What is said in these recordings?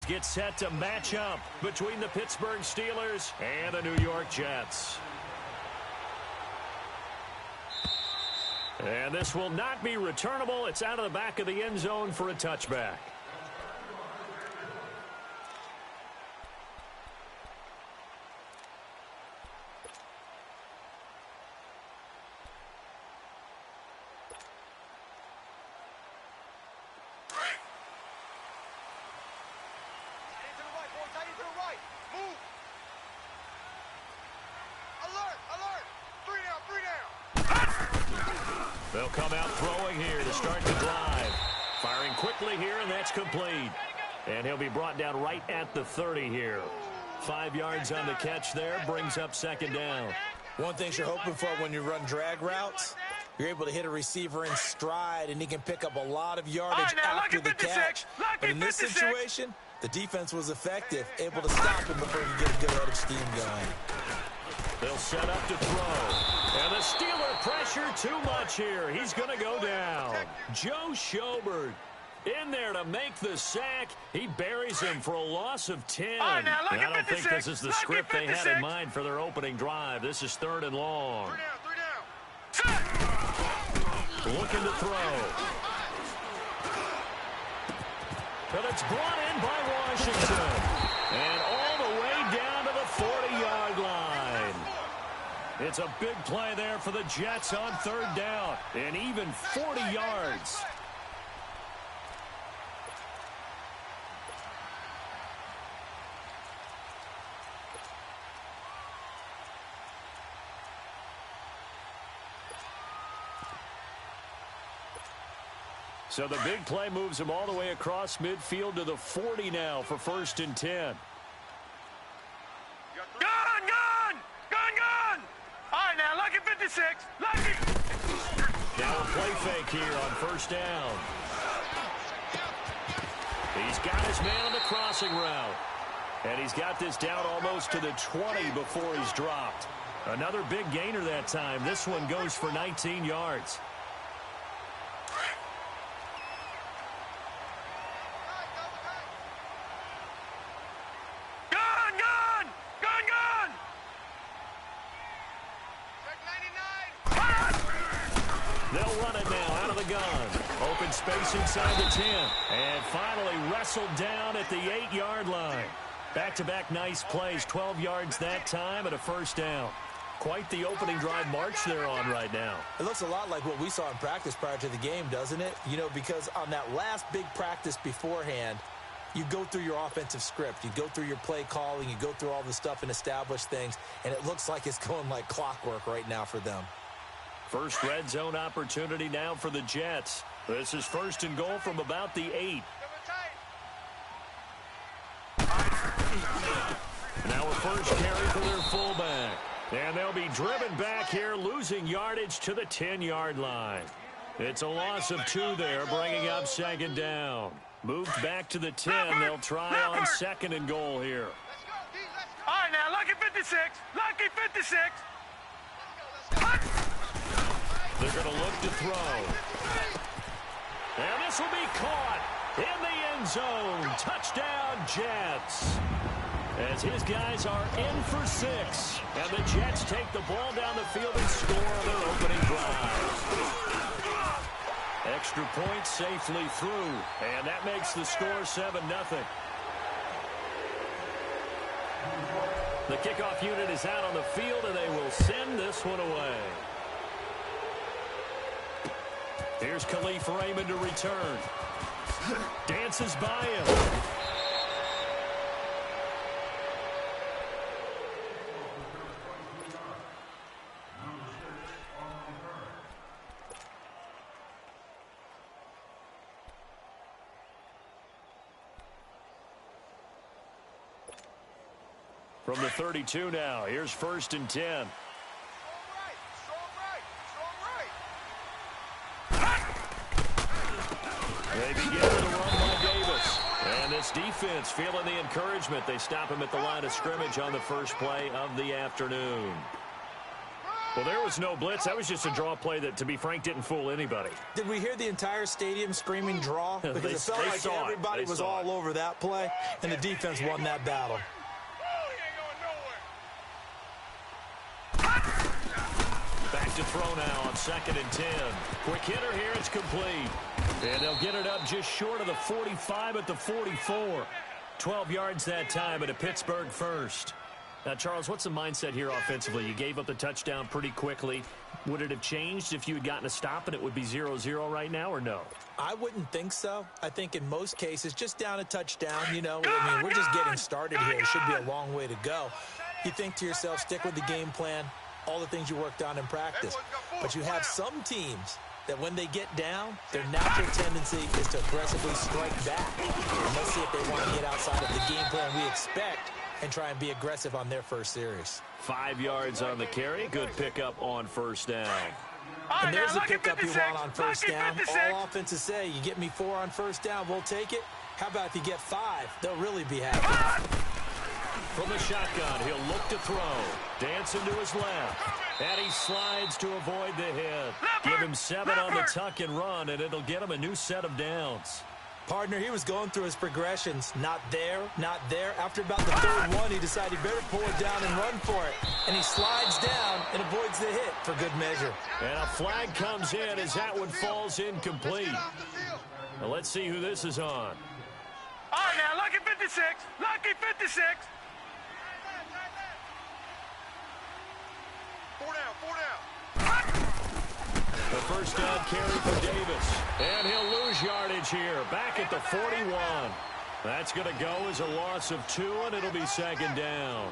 get set to match up between the Pittsburgh Steelers and the New York Jets. And this will not be returnable. It's out of the back of the end zone for a touchback. They'll come out throwing here to start the drive. Firing quickly here, and that's complete. And he'll be brought down right at the 30 here. 5 yards on the catch there, brings up second down. One thing you're hoping for when you run drag routes, you're able to hit a receiver in stride, and he can pick up a lot of yardage after the catch. But in this situation, the defense was effective, able to stop him before he get a good head of steam going. They'll set up to throw. And the Steeler pressure too much here. He's going to go down. Joe Schobert in there to make the sack. He buries him for a loss of 10. I don't think this is the script they had in mind for their opening drive. This is 3rd and long. Three down. Looking to throw. But it's brought in by Washington. And all the way down to the 40-yard line. It's a big play there for the Jets on 3rd down. And even 40 yards. So the big play moves him all the way across midfield to the 40 now for 1st and 10. All right, now, lucky 56. Lucky. Now a play fake here on 1st down. He's got his man on the crossing route. And he's got this down almost to the 20 before he's dropped. Another big gainer that time. This one goes for 19 yards. They'll run it now out of the gun. Open space inside the 10. And finally wrestled down at the 8-yard line. Back-to-back nice plays. 12 yards that time and a 1st down. Quite the opening drive march they're on right now. It looks a lot like what we saw in practice prior to the game, doesn't it? You know, because on that last big practice beforehand, you go through your offensive script. You go through your play calling. You go through all the stuff and establish things. And it looks like it's going like clockwork right now for them. First red zone opportunity now for the Jets. This is 1st and goal from about the 8. Now a first carry for their fullback. And they'll be driven back here, losing yardage to the 10-yard line. It's a loss of 2 there, bringing up 2nd down. Moved back to the 10. They'll try on 2nd and goal here. All right, now, lucky 56. Lucky 56. They're going to look to throw. And this will be caught in the end zone. Touchdown, Jets. As his guys are in for 6. And the Jets take the ball down the field and score on their opening drive. Extra point safely through. And that makes the score 7-0. The kickoff unit is out on the field, and they will send this one away. Here's Khalif Raymond to return. Dances by him. From the 32 now, here's 1st and 10. They begin with a run by Davis. And this defense feeling the encouragement. They stop him at the line of scrimmage on the first play of the afternoon. Well, there was no blitz. That was just a draw play that, to be frank, didn't fool anybody. Did we hear the entire stadium screaming draw? Because it felt like everybody was all over that play, and the defense won that battle. Back to throw now on 2nd and 10. Quick hitter here. It's complete. And they'll get it up just short of the 45 at the 44. 12 yards that time at a Pittsburgh first. Now, Charles, what's the mindset here offensively? You gave up the touchdown pretty quickly. Would it have changed if you had gotten a stop and it would be 0-0 right now, or no? I wouldn't think so. I think in most cases, just down a touchdown, you know, I mean, we're just getting started here. It should be a long way to go. You think to yourself, stick with the game plan, all the things you worked on in practice. But you have some teams that when they get down, their natural tendency is to aggressively strike back. And let's see if they want to get outside of the game plan we expect and try and be aggressive on their first series. 5 yards on the carry. Good pickup on first down. And there's the pickup you want on first down. All offenses say, you get me 4 on first down, we'll take it. How about if you get 5? They'll really be happy. From the shotgun, he'll look to throw. Dancing to his left. And he slides to avoid the hit. Give him 7 on the tuck and run, and it'll get him a new set of downs. Partner, he was going through his progressions. Not there, not there. After about the 3rd one, he decided he better pull it down and run for it. And he slides down and avoids the hit for good measure. And a flag comes in as that one falls incomplete. Now let's see who this is on. All right, now, lucky 56. Lucky 56. 4 down. The first down carry for Davis. And he'll lose yardage here. Back at the 41. That's going to go as a loss of 2, and it'll be 2nd down.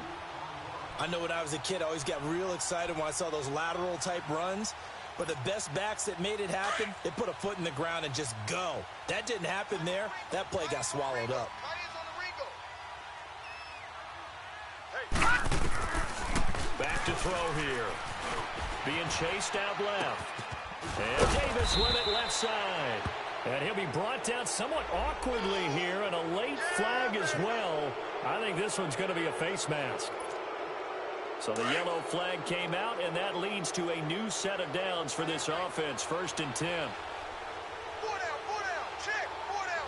I know when I was a kid, I always got real excited when I saw those lateral-type runs. But the best backs that made it happen, they put a foot in the ground and just go. That didn't happen there. That play got swallowed up. Back to throw here. Being chased out left. And Davis with it left side. And he'll be brought down somewhat awkwardly here, and a late flag as well. I think this one's going to be a face mask. So the yellow flag came out, and that leads to a new set of downs for this offense. 1st and 10. 4 down, check, 4 down.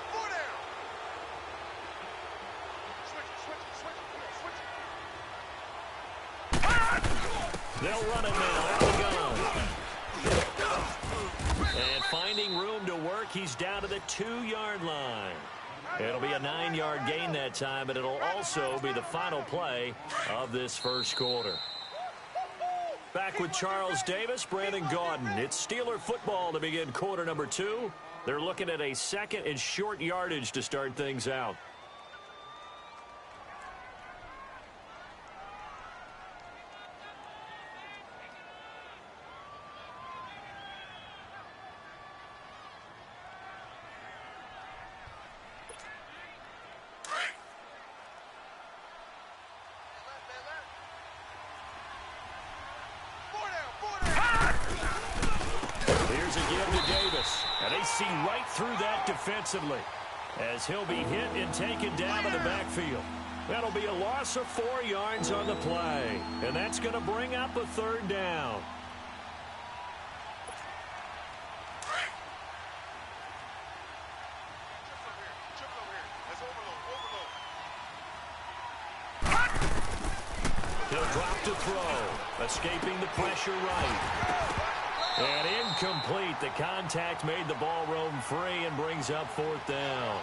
Switch. They'll run it now. Out they go. And finding room to work, he's down to the 2-yard line. It'll be a 9-yard gain that time, but it'll also be the final play of this first quarter. Back with Charles Davis, Brandon Gaudin. It's Steeler football to begin quarter number 2. They're looking at a 2nd and short yardage to start things out. And they see right through that defensively as he'll be hit and taken down in the backfield. That'll be a loss of 4 yards on the play. And that's going to bring up a 3rd down. He'll drop to throw. Escaping the pressure right. And incomplete. The contact made the ball roam free and brings up 4th down.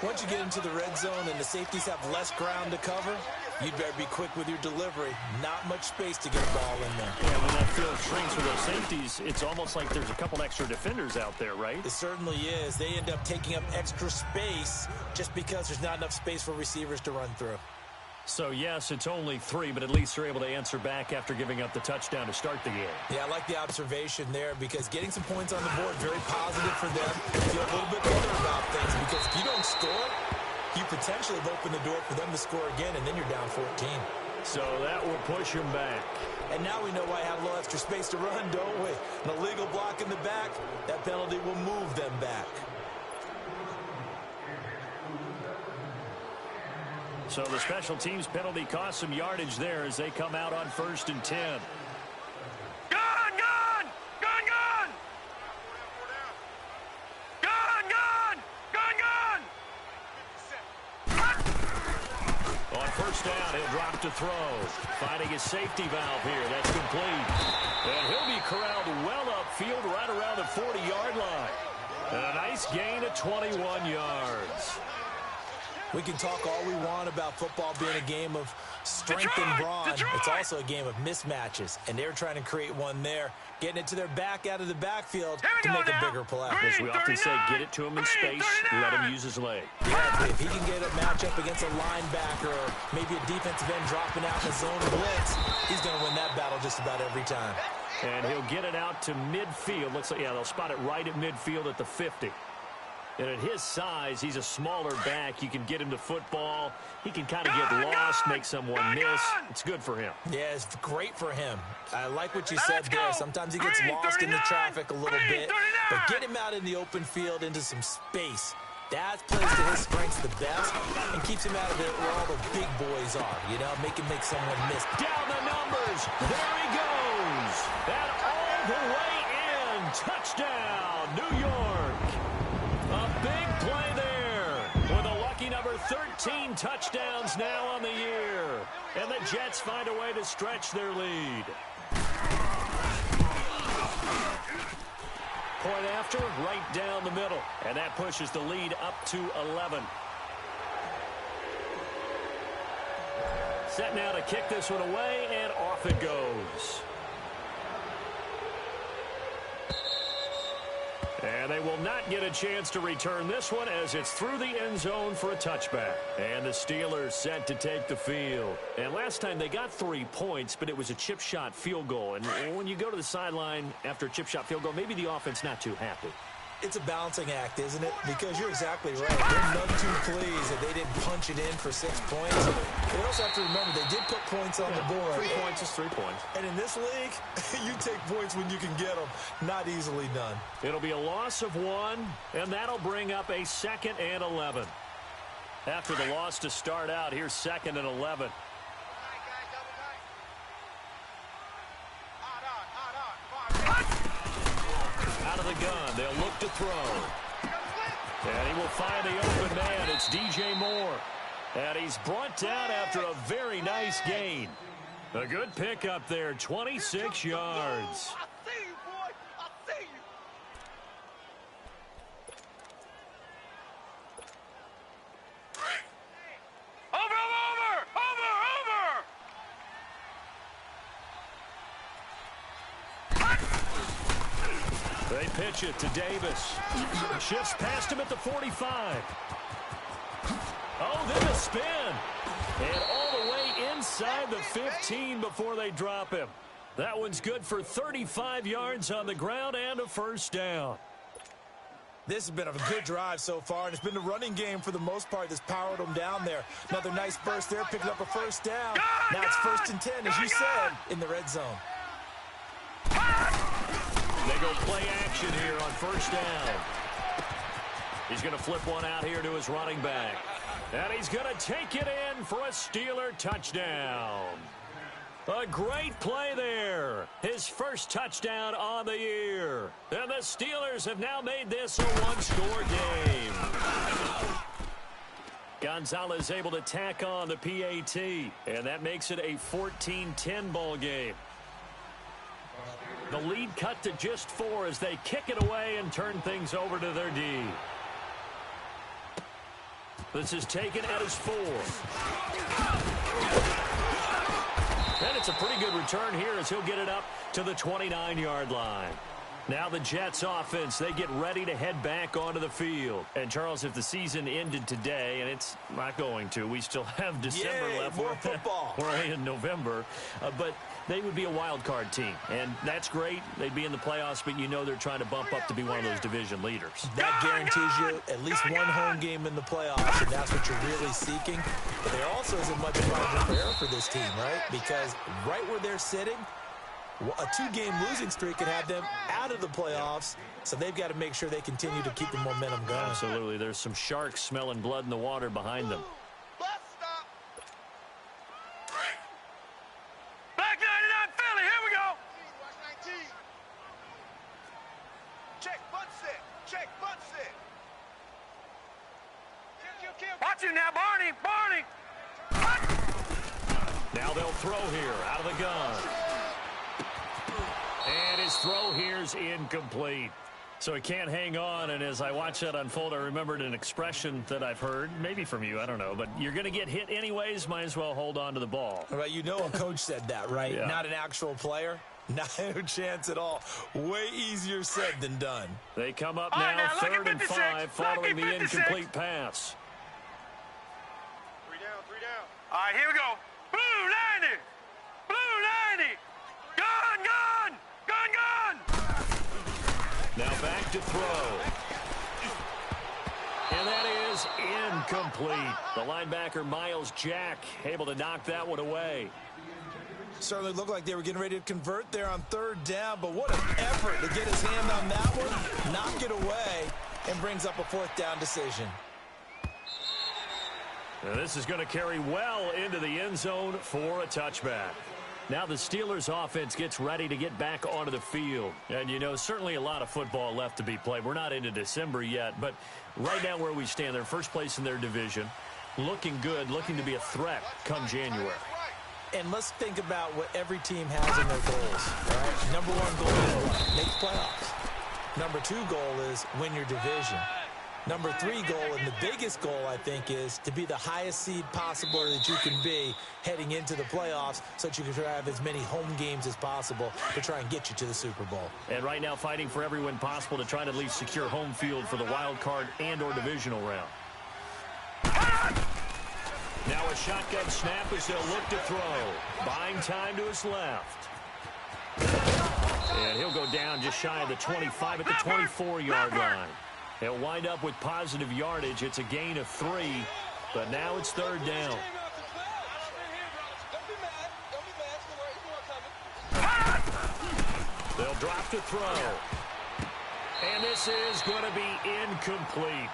Once you get into the red zone and the safeties have less ground to cover, you'd better be quick with your delivery. Not much space to get a ball in there. Yeah, when that field shrinks for those safeties, it's almost like there's a couple extra defenders out there, right? It certainly is. They end up taking up extra space just because there's not enough space for receivers to run through. So, yes, it's only 3, but at least they're able to answer back after giving up the touchdown to start the game. Yeah, I like the observation there because getting some points on the board, very positive for them. Feel a little bit better about things because if you don't score, you potentially have opened the door for them to score again, and then you're down 14. So that will push them back. And now we know why I have a little extra space to run, don't we? An illegal block in the back, that penalty will move them back. So the special teams penalty cost some yardage there as they come out on 1st and 10. Gun, gun! Gun, gun! Gun, gun! Gun, gun! On 1st down, he'll drop to throw. Finding his safety valve here. That's complete. And he'll be corralled well upfield right around the 40-yard line. And a nice gain of 21 yards. We can talk all we want about football being a game of strength and brawn. It's also a game of mismatches, and they're trying to create one there, getting it to their back out of the backfield to make a bigger play. As we often say, get it to him in space, let him use his leg. Yeah, if he can get a matchup against a linebacker or maybe a defensive end dropping out in the zone blitz, he's going to win that battle just about every time. And he'll get it out to midfield. Looks like, yeah, they'll spot it right at midfield at the 50. And at his size, he's a smaller back. You can get him to football. He can kind of get lost, make someone miss. It's good for him. Yeah, it's great for him. I like what you said there. Sometimes he gets lost in the traffic a little bit. But get him out in the open field into some space. That plays to his strengths the best and keeps him out of it where all the big boys are. You know, make him make someone miss. Down the numbers. There he goes. And all the way in. Touchdown, New York. A big play there with a lucky number 13 touchdowns now on the year. And the Jets find a way to stretch their lead. Point after, right down the middle. And that pushes the lead up to 11. Set now to kick this one away, and off it goes. And they will not get a chance to return this one as it's through the end zone for a touchback. And the Steelers set to take the field. And last time they got 3 points, but it was a chip shot field goal. And when you go to the sideline after a chip shot field goal, maybe the offense not too happy. It's a balancing act, isn't it? Because you're exactly right. They're none too pleased that they didn't punch it in for 6 points. They also have to remember they did put points on the board. 3 points is 3 points. And in this league, you take points when you can get them. Not easily done. It'll be a loss of 1, and that'll bring up a 2nd and 11. After the loss to start out, here's 2nd and 11. Out of the gun, they'll look to throw. And he will find the open man. It's DJ Moore. And he's brought down after a very nice gain. A good pickup there, 26 yards. I see you, boy. I see you. They pitch it to Davis. Shifts past him at the 45. Oh, then a spin. And all the way inside the 15 before they drop him. That one's good for 35 yards on the ground and a 1st down. This has been a good drive so far, and it's been the running game for the most part that's powered them down there. Another nice burst there, picking up a 1st down. Now it's 1st and 10, as you said, in the red zone. They go play action here on 1st down. He's going to flip one out here to his running back. And he's going to take it in for a Steeler touchdown. A great play there. His first touchdown on the year. And the Steelers have now made this a 1-score game. Gonzalez able to tack on the PAT. And that makes it a 14-10 ball game. The lead cut to just 4 as they kick it away and turn things over to their D. This is taken at his 4. And it's a pretty good return here as he'll get it up to the 29-yard line. Now the Jets offense, they get ready to head back onto the field. And, Charles, if the season ended today, and it's not going to, we still have December left. More football. We're only in November. But they would be a wild card team. And that's great. They'd be in the playoffs, but you know they're trying to bump up to be one of those division leaders. That guarantees you at least one home game in the playoffs, and that's what you're really seeking. But there also isn't much margin for error for this team, right? Because right where they're sitting, a 2-game losing streak could have them out of the playoffs, so they've got to make sure they continue to keep the momentum going. Absolutely. There's some sharks smelling blood in the water behind them. Bus stop. Barney. Now they'll throw here out of the gun. And his throw here's incomplete. So he can't hang on, and as I watch that unfold, I remembered an expression that I've heard, maybe from you, I don't know, but you're going to get hit anyways, might as well hold on to the ball. Right, you know a coach said that, right? Yeah. Not an actual player. Not a chance at all. Way easier said than done. They come up All right, now, now, look at 3rd and 56. 5, following Look the at 56. incomplete pass. 3 down, 3 down. All right, here we go. Blue 90. Blue 90. Gun, gun. Gun, gun. Now back to throw. And that is incomplete. The linebacker, Miles Jack, able to knock that one away. Certainly looked like they were getting ready to convert there on 3rd down, but what an effort to get his hand on that one, knock it away, and brings up a 4th down decision. Now this is going to carry well into the end zone for a touchback. Now the Steelers offense gets ready to get back onto the field. And, you know, certainly a lot of football left to be played. We're not into December yet, but right now where we stand, they're first place in their division, looking good, looking to be a threat come January. And let's think about what every team has in their goals. Right? Number 1 goal is what? Make playoffs. Number 2 goal is win your division. Number 3 goal, and the biggest goal, I think, is to be the highest seed possible that you can be heading into the playoffs so that you can have as many home games as possible to try and get you to the Super Bowl. And right now fighting for every win possible to try to at least secure home field for the wild card and or divisional round. Now a shotgun snap as they'll look to throw. Buying time to his left. And he'll go down just shy of the 25 at the 24-yard line. He'll wind up with positive yardage. It's a gain of 3, but now it's 3rd down. They'll drop to throw. And this is going to be incomplete.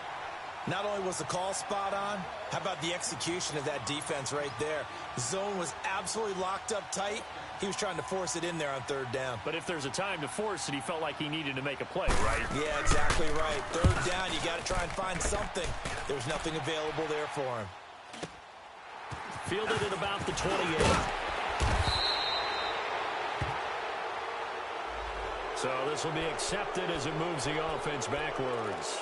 Not only was the call spot on, how about the execution of that defense right there? The zone was absolutely locked up tight. He was trying to force it in there on 3rd down. But if there's a time to force it, he felt like he needed to make a play, right? Yeah, exactly right. 3rd down, you got to try and find something. There's nothing available there for him. Fielded at about the 28. So this will be accepted as it moves the offense backwards.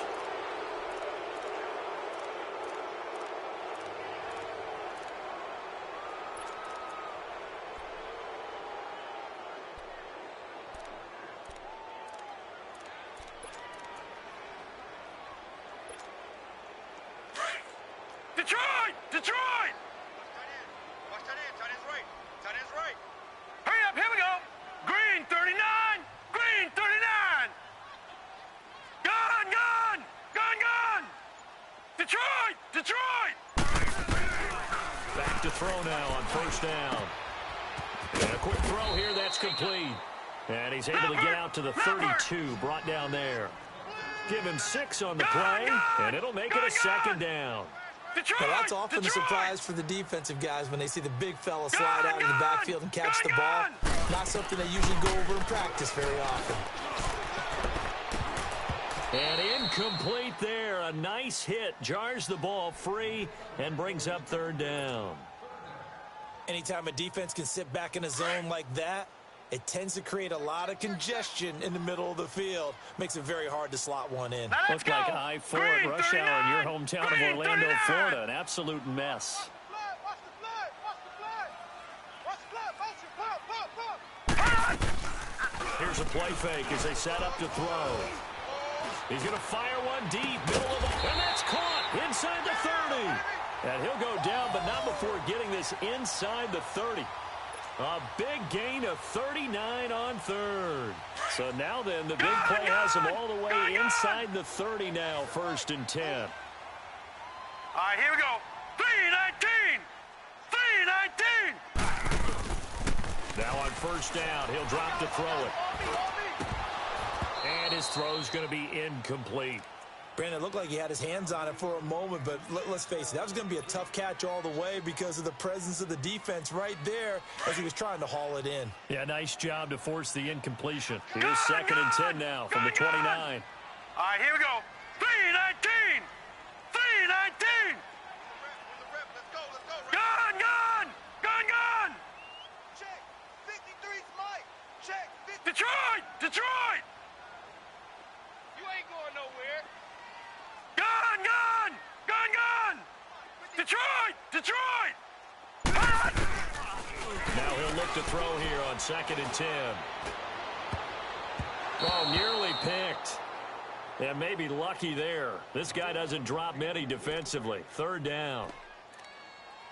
Detroit! Detroit! Watch that in. Tight end's right. Tight end's right. Hurry up, here we go. Green 39. Green 39. Gun, gun. Gun, gun. Detroit! Detroit! Back to throw now on 1st down. And a quick throw here, that's complete. And he's able to get out to the 32, brought down there. Give him 6 on the play, and it'll make it a 2nd down. Detroit! But that's often a Detroit! surprise for the defensive guys when they see the big fella slide out in the backfield and catch the ball. Not something they usually go over in practice very often. And incomplete there. A nice hit. Jars the ball free and brings up 3rd down. Anytime a defense can sit back in a zone like that, it tends to create a lot of congestion in the middle of the field. Makes it very hard to slot one in. Now let's Looked like go. I-4 at Green rush hour in your 39. hometown of Green Orlando, 39. Florida. An absolute mess. Watch the flag. Watch the flag. Watch the flag. Motion. Pop. Here's a play fake as they set up to throw. He's going to fire one deep, middle of the... And that's caught inside the 30. And he'll go down, but not before getting this inside the 30. A big gain of 39 on 3rd. So now then, the big play has him all the way inside the 30 now, 1st and 10. All right, here we go. 319. 319. Now on 1st down, he'll drop to throw it. And his throw's going to be incomplete. Brandon, it looked like he had his hands on it for a moment, but let's face it, that was going to be a tough catch all the way because of the presence of the defense right there as he was trying to haul it in. Yeah, nice job to force the incompletion. It is 2nd and 10 now from the 29. All right, here we go. 319. 319. Detroit! Detroit! Now he'll look to throw here on 2nd and 10. Oh, nearly picked. And maybe lucky there. This guy doesn't drop many defensively. 3rd down.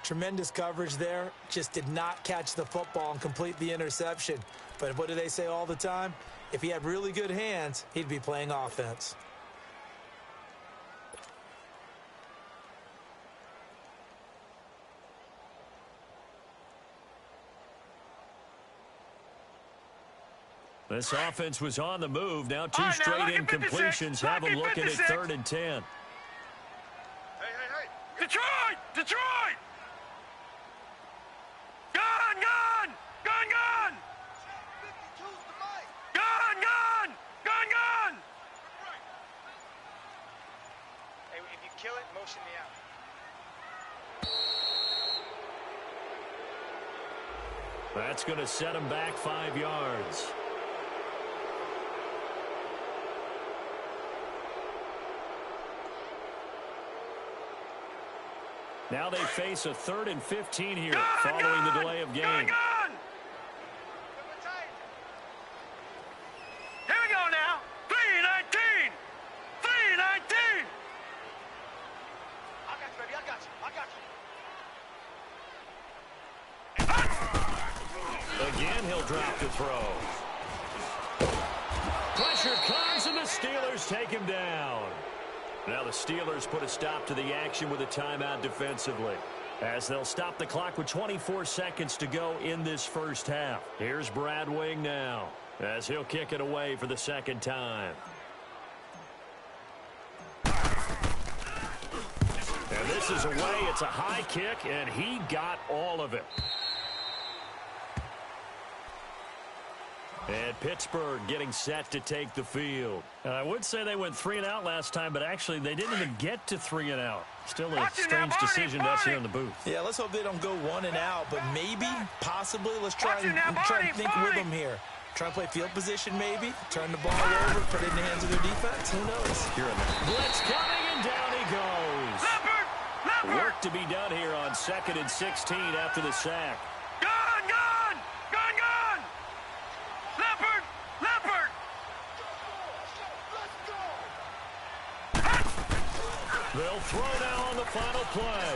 Tremendous coverage there. Just did not catch the football and complete the interception. But what do they say all the time? If he had really good hands, he'd be playing offense. This offense was on the move. Now 2 straight incompletions. Have them looking at 3rd and 10. Hey, hey, hey. Detroit! Detroit! Gun, gun! Gun, gun! 52's the mic. Gun, gun! Gun, gun! Hey, if you kill it, motion me out. That's going to set him back 5 yards. Now they face a 3rd and 15 here following the delay of game. Gun, gun! Here we go now. 3-19. 3-19. I got you, baby. I got you. I got you. Again, he'll drop the throw. Pressure comes, and the Steelers take him down. Now the Steelers put a stop to the action with a timeout defensively, as they'll stop the clock with 24 seconds to go in this first half. Here's Brad Wing now, as he'll kick it away for the 2nd time. And this is away. It's a high kick, and he got all of it. And Pittsburgh getting set to take the field. I would say they went 3 and out last time, but actually they didn't even get to 3 and out. Still a strange decision to us here in the booth. Yeah, let's hope they don't go 1 and out, but maybe, possibly, let's try and think with them here. Try and play field position maybe, turn the ball over, put it in the hands of their defense. Who knows? Here in the blitz coming, and down he goes. Leopard! Leopard! Work to be done here on 2nd and 16 after the sack. Gun, gun! Gun, gun! Leopard! Leopard! They'll throw now on the final play.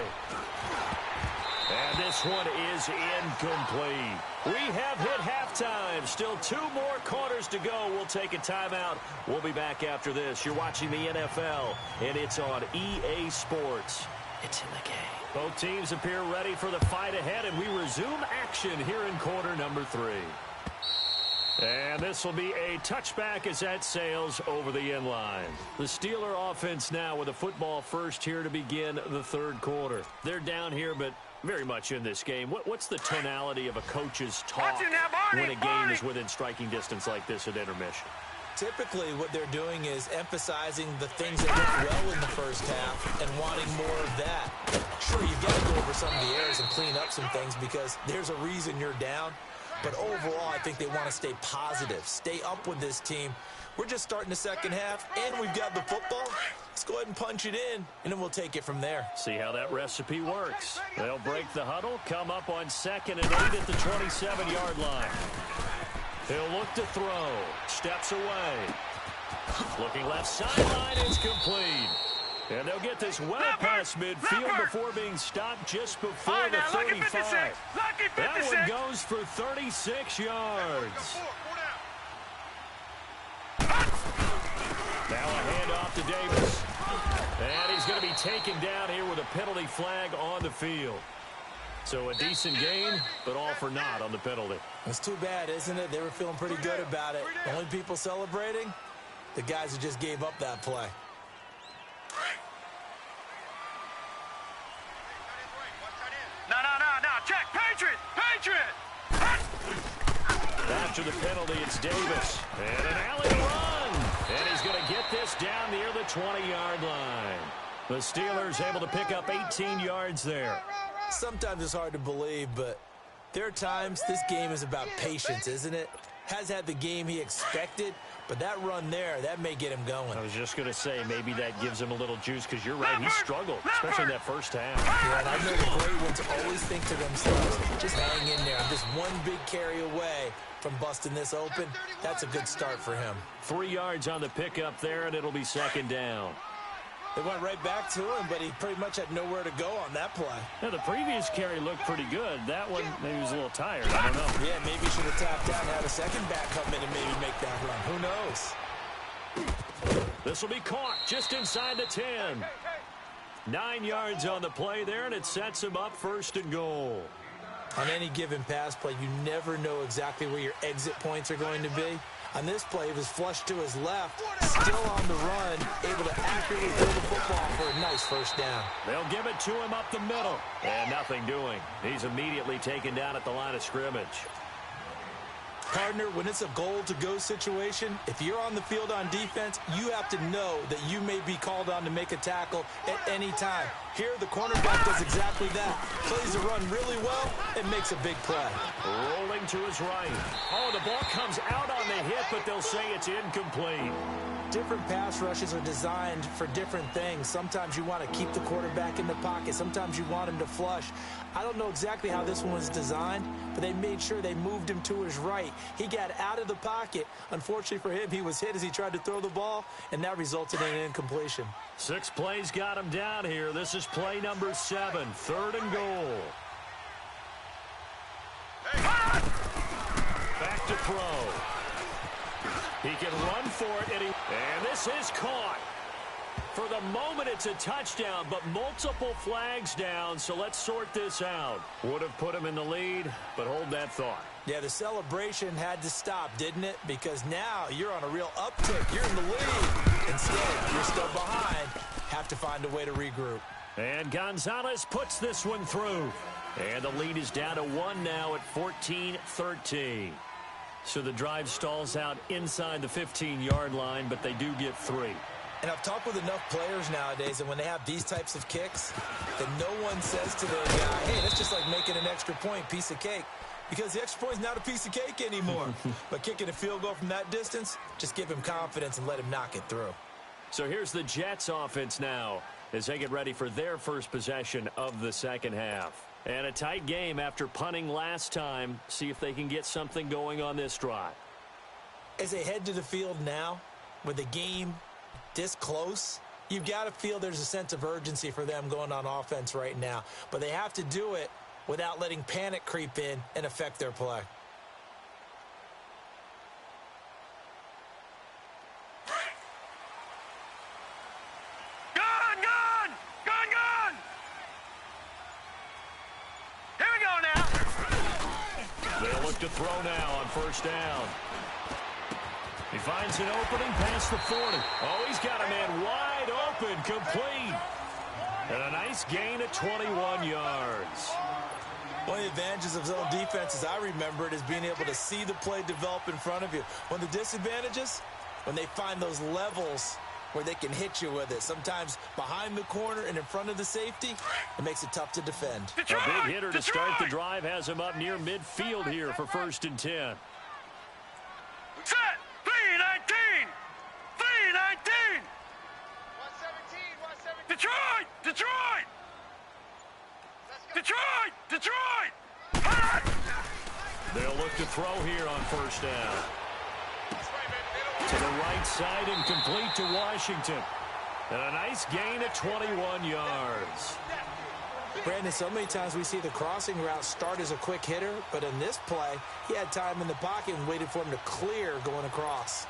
And this one is incomplete. We have hit halftime. Still 2 more quarters to go. We'll take a timeout. We'll be back after this. You're watching the NFL, and it's on EA Sports. It's in the game. Both teams appear ready for the fight ahead, and we resume action here in quarter number 3. And this will be a touchback as that sails over the end line. The Steeler offense now with a football first here to begin the 3rd quarter. They're down here, but very much in this game. What's the tonality of a coach's talk when a game is within striking distance like this at intermission? Typically, what they're doing is emphasizing the things that went well in the first half and wanting more of that. Sure, you've got to go over some of the errors and clean up some things because there's a reason you're down. But overall, I think they want to stay positive, stay up with this team. We're just starting the 2nd half, and we've got the football. Let's go ahead and punch it in, and then we'll take it from there. See how that recipe works. They'll break the huddle, come up on 2nd and 8 at the 27-yard line. He'll look to throw. Steps away. Looking left sideline, it's complete. And they'll get this well past midfield before being stopped just before the 35. That one goes for 36 yards. Now a handoff to Davis. And he's going to be taken down here with a penalty flag on the field. So a decent gain, but all for naught on the penalty. It's too bad, isn't it? They were feeling pretty good about it. The only people celebrating, the guys who just gave up that play. No, check, Patriot! Patriot! After the penalty, it's Davis. And an alley run. And he's going to get this down near the 20-yard line. The Steelers able to pick up 18 yards there. Sometimes it's hard to believe, but there are times this game is about patience, isn't it? Has had the game he expected, But that run there, that may get him going. I was just going to say, maybe that gives him a little juice because you're right, he struggled, especially in that first half. Yeah, and I know the great ones always think to themselves, just hang in there. I'm just one big carry away from busting this open. That's a good start for him. 3 yards on the pickup there, and it'll be second down. They went right back to him, but he pretty much had nowhere to go on that play. Now, the previous carry looked pretty good. That one, maybe he was a little tired. I don't know. Yeah, maybe he should have tapped out and had a second back come in and maybe make that run. Who knows? This will be caught just inside the 10. 9 yards on the play there, and it sets him up first and goal. On any given pass play, you never know exactly where your exit points are going to be. On this play, he was flushed to his left, still on the run, able to accurately throw the football for a nice first down. They'll give it to him up the middle. And nothing doing. He's immediately taken down at the line of scrimmage. Partner, when it's a goal-to-go situation, if you're on the field on defense, you have to know that you may be called on to make a tackle at any time. Here, the cornerback does exactly that. Plays the run really well and makes a big play. Rolling to his right. Oh, the ball comes out on the hit, but they'll say it's incomplete. Different pass rushes are designed for different things. Sometimes you want to keep the quarterback in the pocket. Sometimes you want him to flush. I don't know exactly how this one was designed, but they made sure they moved him to his right. He got out of the pocket. Unfortunately for him, he was hit as he tried to throw the ball, and that resulted in an incompletion. 6 plays got him down here. This is play number 7, 3rd and goal. Back to throw. He can run for it, and this is caught. For the moment, it's a touchdown, but multiple flags down, so let's sort this out. Would have put him in the lead, but hold that thought. Yeah, the celebration had to stop, didn't it? Because now you're on a real uptick. You're in the lead. Instead, you're still behind. Have to find a way to regroup. And Gonzalez puts this one through. And the lead is down to 1 now at 14-13. So the drive stalls out inside the 15-yard line, but they do get 3. And I've talked with enough players nowadays, and when they have these types of kicks, that no one says to their guy, hey, that's just like making an extra point, piece of cake. Because the extra point is not a piece of cake anymore. But kicking a field goal from that distance, just give him confidence and let him knock it through. So here's the Jets offense now as they get ready for their first possession of the second half. And a tight game after punting last time. See if they can get something going on this drive. As they head to the field now, with the game this close, you've got to feel there's a sense of urgency for them going on offense right now. But they have to do it without letting panic creep in and affect their play. To throw now on first down. He finds an opening past the 40. Oh, he's got a man wide open, complete. And a nice gain of 21 yards. One of the advantages of zone defense, as I remember it, is being able to see the play develop in front of you. One of the disadvantages, when they find those levels where they can hit you with it. Sometimes behind the corner and in front of the safety, it makes it tough to defend. A big hitter to start the drive has him up near midfield here for 1st and 10. Set! 3-19! 3-19! 117! Detroit! Detroit! Detroit! Detroit! They'll look to throw here on first down. To the right side and complete to Washington. And a nice gain of 21 yards. Brandon, so many times we see the crossing route start as a quick hitter, but in this play, he had time in the pocket and waited for him to clear going across.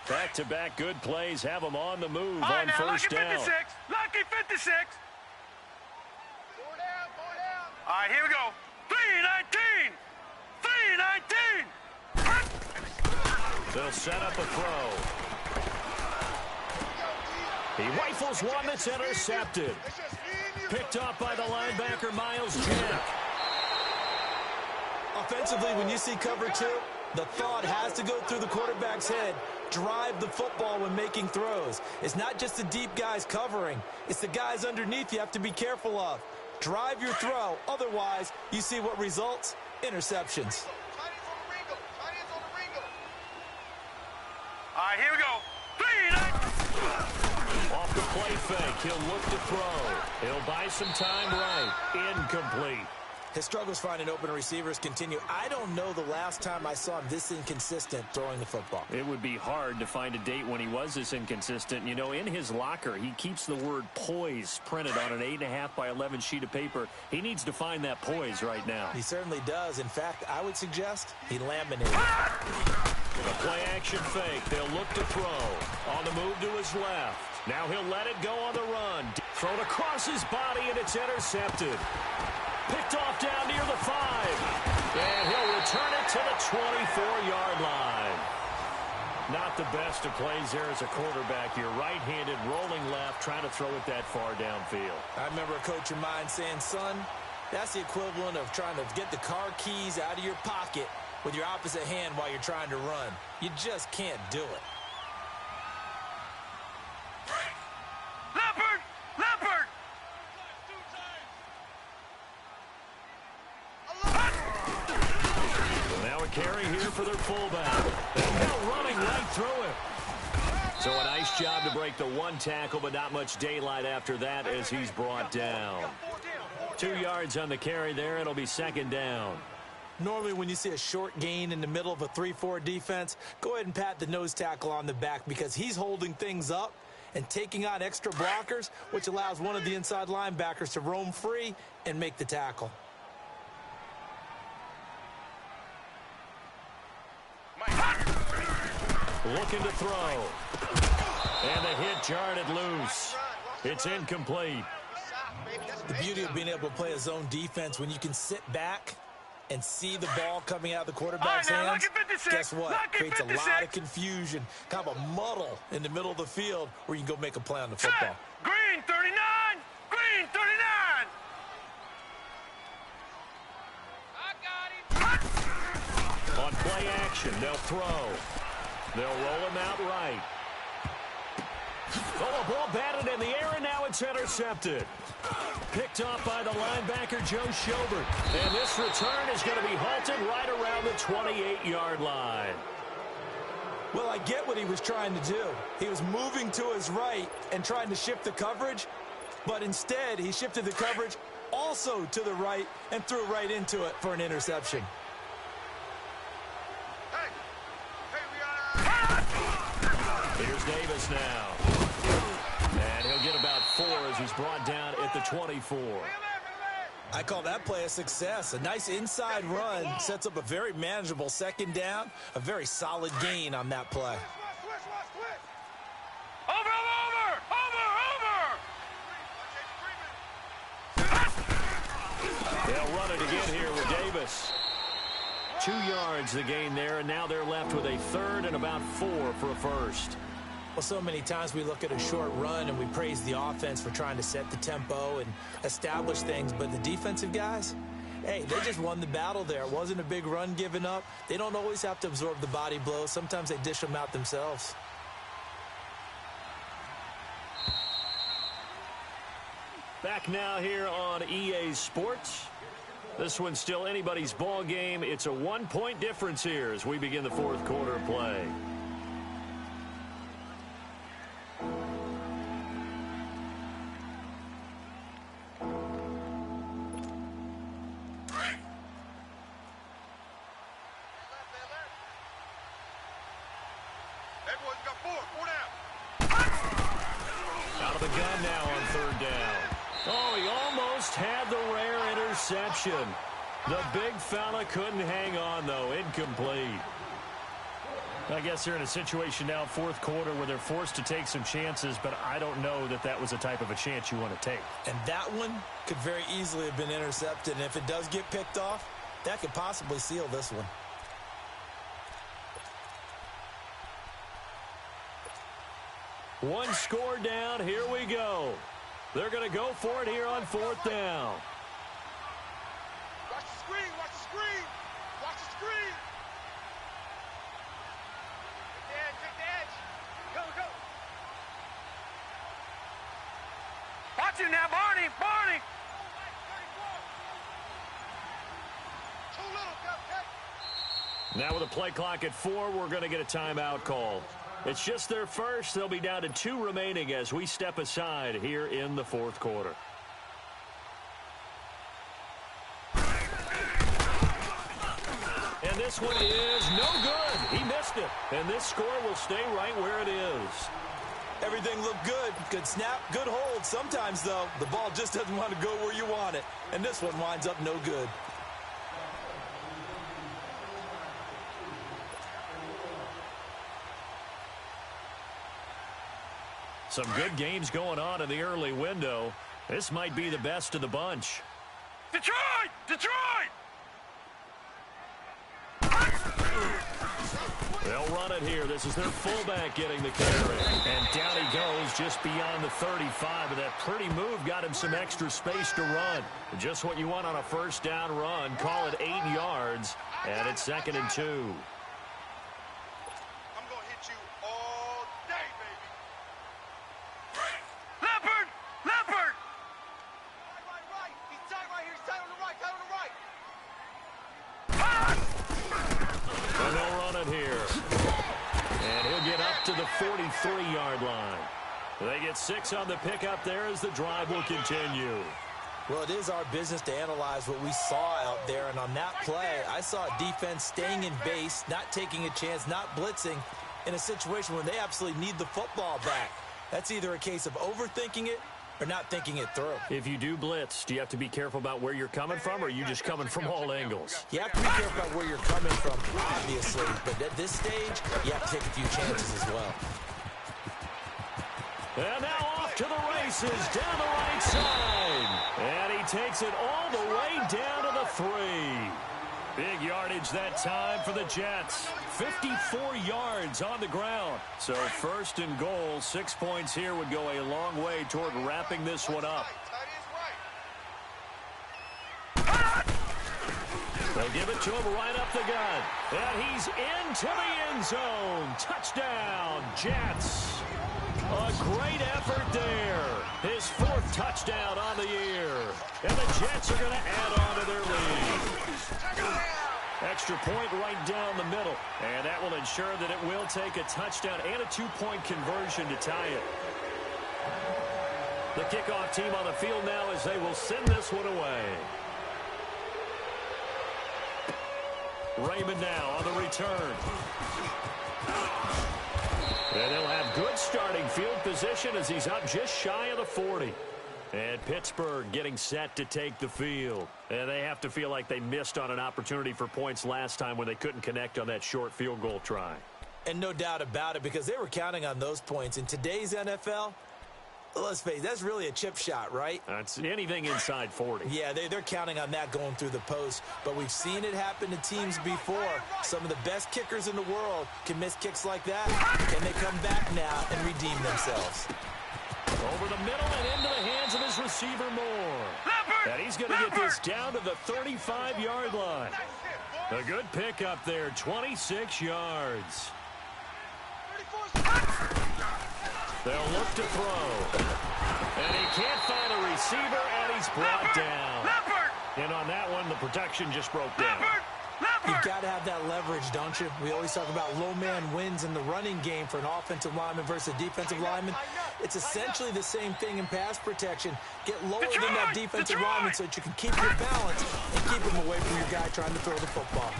Back-to-back good plays have them on the move on now, first down. Lucky 56. All right, here we go. 3-19. 3-19. They'll set up a throw. He rifles one that's intercepted. Picked up by the linebacker, Miles Jack. Offensively, when you see cover 2, The thought has to go through the quarterback's head. Drive the football when making throws. It's not just the deep guys covering. It's the guys underneath you have to be careful of. Drive your throw. Otherwise, you see what results? Interceptions. All right, here we go. Off the play fake, he'll look to throw. He'll buy some time right. Incomplete. His struggles finding open receivers continue. I don't know the last time I saw him this inconsistent throwing the football. It would be hard to find a date when he was this inconsistent. You know, in his locker, he keeps the word poise printed on an 8.5 by 11 sheet of paper. He needs to find that poise right now. He certainly does. In fact, I would suggest he laminated. A play action fake. They'll look to throw. On the move to his left. Now he'll let it go on the run. Thrown across his body, and it's intercepted. Picked off down near the 5. And he'll return it to the 24-yard line. Not the best of plays there as a quarterback. You're right-handed, rolling left, trying to throw it that far downfield. I remember a coach of mine saying, son, that's the equivalent of trying to get the car keys out of your pocket with your opposite hand while you're trying to run. You just can't do it. Leopard! Leopard! Now a carry here for their fullback. And now running right through it. So a nice job to break the one tackle, but not much daylight after that as he's brought down. 2 yards on the carry there. It'll be second down. Normally when you see a short gain in the middle of a 3-4 defense, go ahead and pat the nose tackle on the back because he's holding things up and taking on extra blockers, which allows one of the inside linebackers to roam free and make the tackle. Looking to throw. And the hit jarred it loose. It's incomplete. The beauty of being able to play a zone defense when you can sit back and see the ball coming out of the quarterback's hands, guess what? Creates a lot of confusion, kind of a muddle in the middle of the field where you can go make a play on the football. Green 39! Green 39! I got him! On play action, they'll throw. They'll roll him out right. Oh, the ball batted in the air, and now it's intercepted. Picked off by the linebacker, Joe Schobert. And this return is going to be halted right around the 28-yard line. Well, I get what he was trying to do. He was moving to his right and trying to shift the coverage, but instead he shifted the coverage also to the right and threw right into it for an interception. Here's Davis now. And he'll get about 4 as he's brought down at the 24. I call that play a success. A nice inside run sets up a very manageable second down, a very solid gain on that play. They'll run it again here with Davis. 2 yards the gain there, and now they're left with a third and about 4 for a first. Well, so many times we look at a short run and we praise the offense for trying to set the tempo and establish things, but the defensive guys, hey, they just won the battle there. It wasn't a big run given up. They don't always have to absorb the body blows. Sometimes they dish them out themselves. Back now here on EA Sports. This one's still anybody's ball game. It's a 1-point difference here as we begin the fourth quarter of play. Out of the gun now on third down. Oh, he almost had the rare interception. The big fella couldn't hang on, though. Incomplete. I guess they're in a situation now, fourth quarter, where they're forced to take some chances, but I don't know that that was the type of a chance you want to take. And that one could very easily have been intercepted, and if it does get picked off, that could possibly seal this one. One score down. Here we go. They're going to go for it here on fourth down. Watch the screen, watch the screen, watch the screen. got you now, Barney. Barney. Too little, Cupcake. Now with a play clock at 4, we're going to get a timeout call. It's just their first. They'll be down to 2 remaining as we step aside here in the fourth quarter. And this one is no good. He missed it. And this score will stay right where it is. Everything looked good. Good snap, good hold. Sometimes, though, the ball just doesn't want to go where you want it. And this one winds up no good. Some good games going on in the early window. This might be the best of the bunch. Detroit! Detroit! They'll run it here. This is their fullback getting the carry. And down he goes just beyond the 35. And that pretty move got him some extra space to run. Just what you want on a first down run. Call it 8 yards. And it's 2nd and 2. I'm going to hit you all day, baby. Leopard! Leopard! Right. He's tight right here. He's tight on the right. Tight on the right. And they'll run it here. And he'll get up to the 43-yard line. They get 6 on the pickup there as the drive will continue. Well, it is our business to analyze what we saw out there. And on that play, I saw a defense staying in base, not taking a chance, not blitzing in a situation where they absolutely need the football back. That's either a case of overthinking it or not thinking it through. If you do blitz, do you have to be careful about where you're coming from, or are you just coming from all angles? You have to be careful about where you're coming from, obviously. But at this stage, you have to take a few chances as well. And now off to the races down the right side. And he takes it all the way down to the 3. Big yardage that time for the Jets. 54 yards on the ground. So 1st and goal, 6 points here would go a long way toward wrapping this one up. They'll give it to him right up the gut. And he's into the end zone. Touchdown, Jets. A great effort there. His 4th touchdown on the year. And the Jets are going to add on to their lead. Extra point right down the middle. And that will ensure that it will take a touchdown and a 2-point conversion to tie it. The kickoff team on the field now as they will send this one away. Raymond now on the return. And they'll have good starting field position as he's up just shy of the 40. And Pittsburgh getting set to take the field. And they have to feel like they missed on an opportunity for points last time when they couldn't connect on that short field goal try. And no doubt about it, because they were counting on those points. In today's NFL, let's face it, that's really a chip shot, right? That's anything inside 40. Yeah, they're counting on that going through the post. But we've seen it happen to teams before. Some of the best kickers in the world can miss kicks like that. Can they come back now and redeem themselves? Over the middle and into the hands of his receiver Moore. And he's going to get this down to the 35-yard line. A good pickup there, 26 yards. They'll look to throw. And he can't find a receiver, and he's brought down. And on that one, the protection just broke down. You've got to have that leverage, don't you? We always talk about low man wins in the running game for an offensive lineman versus a defensive lineman. It's essentially the same thing in pass protection. Get lower than that defensive lineman so that you can keep your balance and keep him away from your guy trying to throw the football.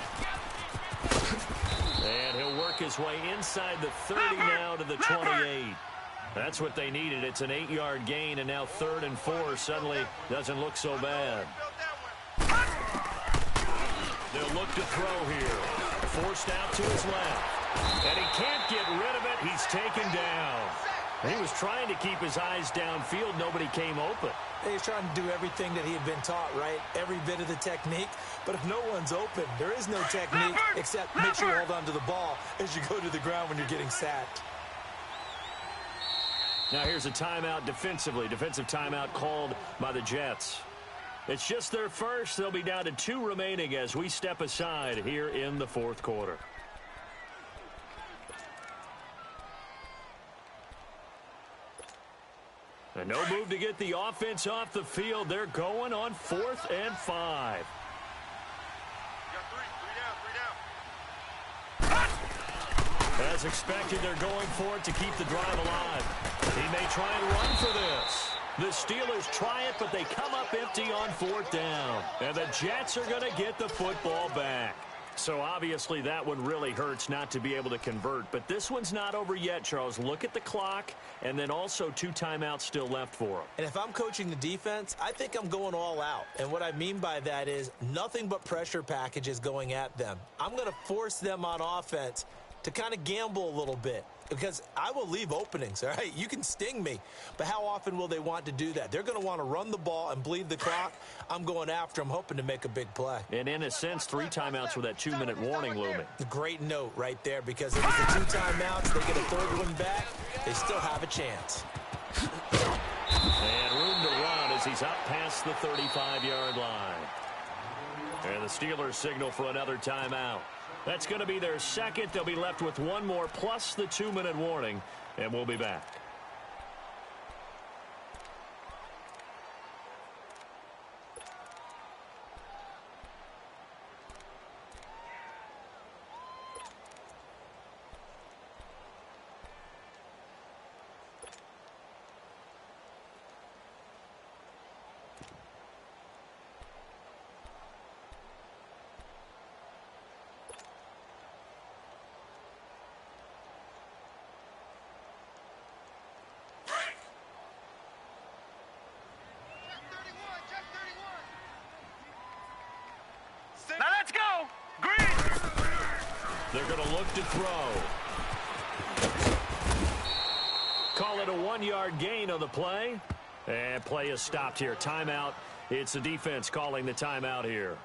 And he'll work his way inside the 30 now to the 28. That's what they needed. It's an 8-yard gain, and now 3rd and 4 suddenly doesn't look so bad. They'll look to throw here. Forced out to his left. And he can't get rid of it. He's taken down. He was trying to keep his eyes downfield. Nobody came open. He was trying to do everything that he had been taught, right? Every bit of the technique. But if no one's open, there is no technique except make sure you hold on to the ball as you go to the ground when you're getting sacked. Now here's a timeout defensively. Defensive timeout called by the Jets. It's just their first. They'll be down to 2 remaining as we step aside here in the fourth quarter. And no move to get the offense off the field. They're going on 4th and 5. You got three down. As expected, they're going for it to keep the drive alive. He may try and run for this. The Steelers try it, but they come up empty on 4th down. And the Jets are going to get the football back. So obviously that one really hurts not to be able to convert. But this one's not over yet, Charles. Look at the clock, and then also 2 timeouts still left for them. And if I'm coaching the defense, I think I'm going all out. And what I mean by that is nothing but pressure packages going at them. I'm going to force them on offense to kind of gamble a little bit, because I will leave openings, all right? You can sting me, but how often will they want to do that? They're going to want to run the ball and bleed the clock. I'm going after them, hoping to make a big play. And in a sense, 3 timeouts with that 2-minute warning looming. Great note right there, because if it's the 2 timeouts, they get a 3rd one back, they still have a chance. And room to run as he's up past the 35-yard line. And the Steelers signal for another timeout. That's going to be their second. They'll be left with 1 more plus the 2-minute warning, and we'll be back. Now let's go. Green. They're going to look to throw. Call it a 1-yard gain on the play. And play is stopped here. Timeout. It's the defense calling the timeout here.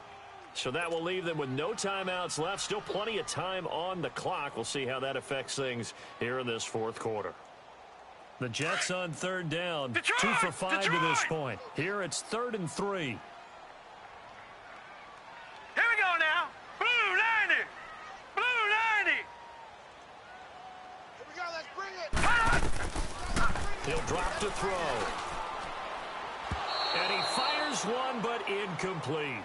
So that will leave them with no timeouts left. Still plenty of time on the clock. We'll see how that affects things here in this 4th quarter. The Jets on 3rd down. Detroit! 2 for 5 to this Detroit! point. Here it's 3rd and 3. Here we go now. Blue 90. Blue 90. Here we go, let's bring it. He'll drop to throw. And he fires one, but incomplete.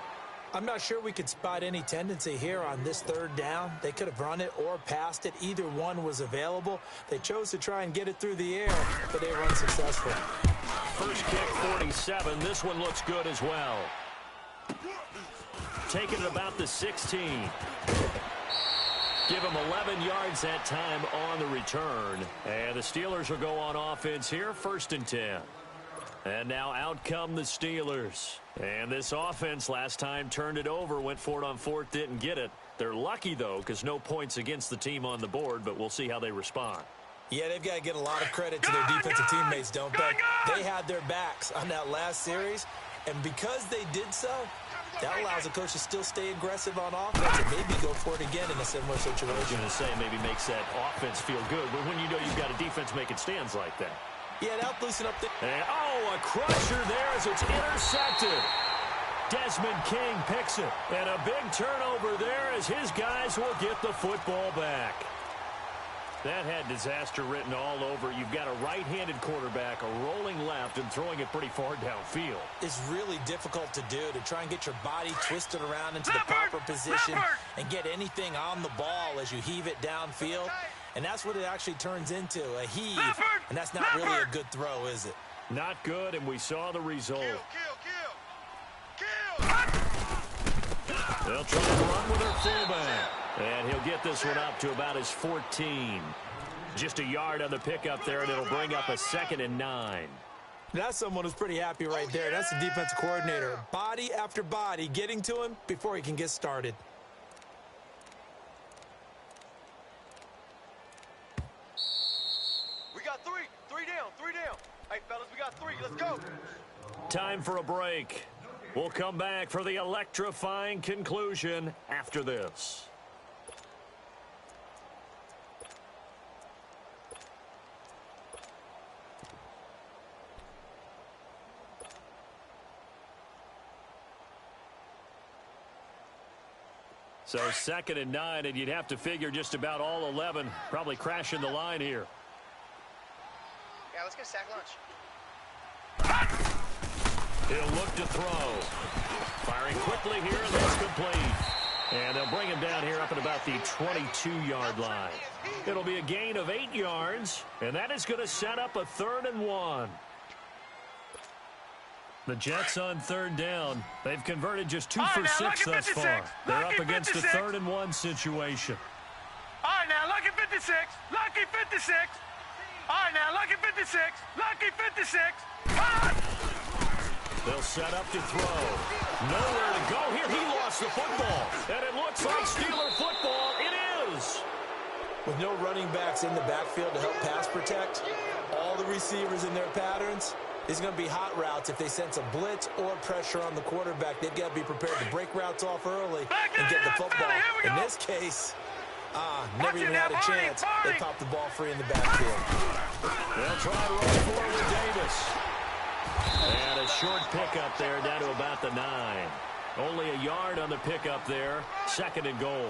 I'm not sure we could spot any tendency here on this 3rd down. They could have run it or passed it. Either one was available. They chose to try and get it through the air, but they were unsuccessful. First kick, 47. This one looks good as well. Taking it about the 16. Give him 11 yards that time on the return. And the Steelers will go on offense here, 1st and 10. And now out come the Steelers. And this offense last time turned it over, went for it on 4th, didn't get it. They're lucky, though, because no points against the team on the board, but we'll see how they respond. Yeah, they've got to get a lot of credit to their defensive teammates, don't they? They had their backs on that last series, and because they did so, that allows the coach to still stay aggressive on offense and maybe go for it again in a similar situation. I was going to say maybe makes that offense feel good, but when you know you've got a defense making stands like that. Yeah, that'll loosen up the... And, a crusher there as it's intercepted. Desmond King picks it. And a big turnover there as his guys will get the football back. That had disaster written all over. You've got a right-handed quarterback, a rolling left, and throwing it pretty far downfield. It's really difficult to do, to try and get your body twisted around into the proper position and get anything on the ball as you heave it downfield. And that's what it actually turns into, a heave. And that's not really a good throw, is it? Not good, and we saw the result. Kill. They'll try to run with their fullback. And he'll get this one up to about his 14. Just a yard on the pickup there, and it'll bring up a 2nd and 9. That's someone who's pretty happy right there. That's the defensive coordinator. Body after body getting to him before he can get started. We got three. 3 down. 3 down. Hey, fellas, we got 3. Let's go. Time for a break. We'll come back for the electrifying conclusion after this. So 2nd and 9, and you'd have to figure just about all 11 probably crashing the line here. Yeah, let's get a sack lunch. He'll look to throw. Firing quickly here, and that's complete. And they'll bring him down here up at about the 22-yard line. It'll be a gain of 8 yards, and that is going to set up a 3rd and 1. The Jets on 3rd down. They've converted just 2 for 6 thus far. They're up against a 3rd and 1 situation. All right, now, lucky 56. Lucky 56. All right, now, lucky 56. Lucky 56. Hot! They'll set up to throw. Nowhere to go here. He lost the football. And it looks like Steeler football. It is. With no running backs in the backfield to help pass protect, all the receivers in their patterns, it's going to be hot routes. If they sense a blitz or pressure on the quarterback, they've got to be prepared to break routes off early and get the football. In this case, never even had a chance. They popped the ball free in the backfield. They'll try to run forward with Davis. And a short pickup there down to about the 9. Only a yard on the pickup there. 2nd and goal.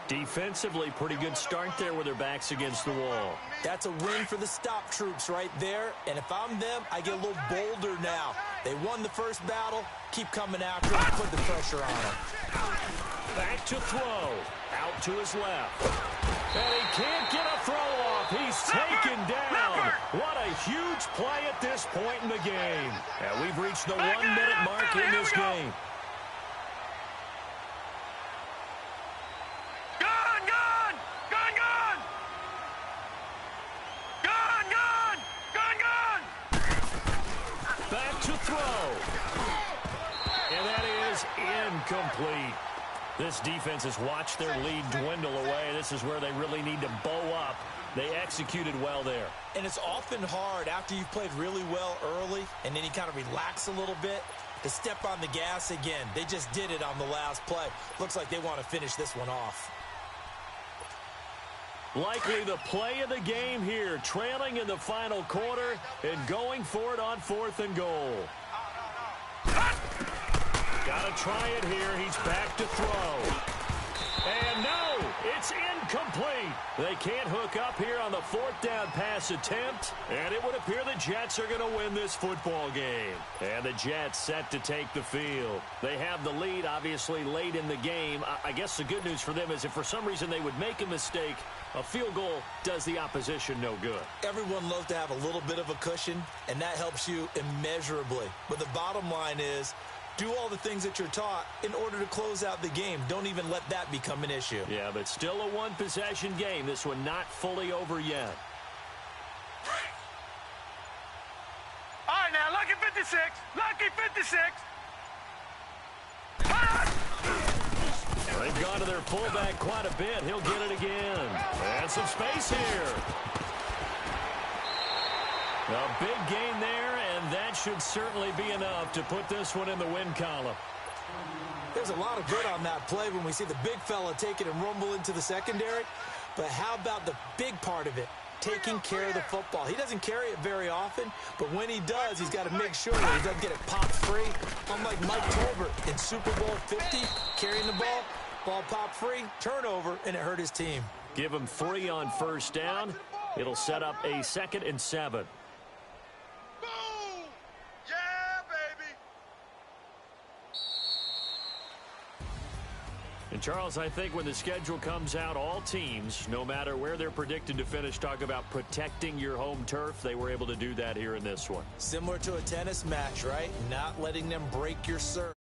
Defensively, pretty good start there with their backs against the wall. That's a win for the stop troops right there. And if I'm them, I get a little bolder now. They won the first battle. Keep coming after them. Put the pressure on them. Back to throw. Out to his left. And he can't get a throw off. He's taken down. What a huge play at this point in the game. And we've reached the 1-minute mark in this game. Back to throw. And that is incomplete. This defense has watched their lead dwindle away. This is where they really need to bow up. They executed well there. And it's often hard after you've played really well early and then you kind of relax a little bit to step on the gas again. They just did it on the last play. Looks like they want to finish this one off. Likely the play of the game here, trailing in the final quarter and going for it on 4th and goal. Got to try it here. He's back to throw. And no, it's incomplete. They can't hook up here on the 4th down pass attempt. And it would appear the Jets are going to win this football game. And the Jets set to take the field. They have the lead, obviously, late in the game. I guess the good news for them is if for some reason they would make a mistake, a field goal does the opposition no good. Everyone loves to have a little bit of a cushion, and that helps you immeasurably. But the bottom line is, do all the things that you're taught in order to close out the game. Don't even let that become an issue. Yeah, but still a one-possession game. This one not fully over yet. All right, now, lucky 56. Lucky 56. They've gone to their fullback quite a bit. He'll get it again. And some space here. A big gain there, and that should certainly be enough to put this one in the win column. There's a lot of good on that play when we see the big fella take it and rumble into the secondary. But how about the big part of it, taking care of the football? He doesn't carry it very often, but when he does, he's got to make sure that he doesn't get it popped free. Unlike Mike Tolbert in Super Bowl 50, carrying the ball popped free, turnover, and it hurt his team. Give him 3 on 1st down. It'll set up a 2nd and 7. Boom! Yeah, baby! And, Charles, I think when the schedule comes out, all teams, no matter where they're predicted to finish, talk about protecting your home turf. They were able to do that here in this one. Similar to a tennis match, right? Not letting them break your serve.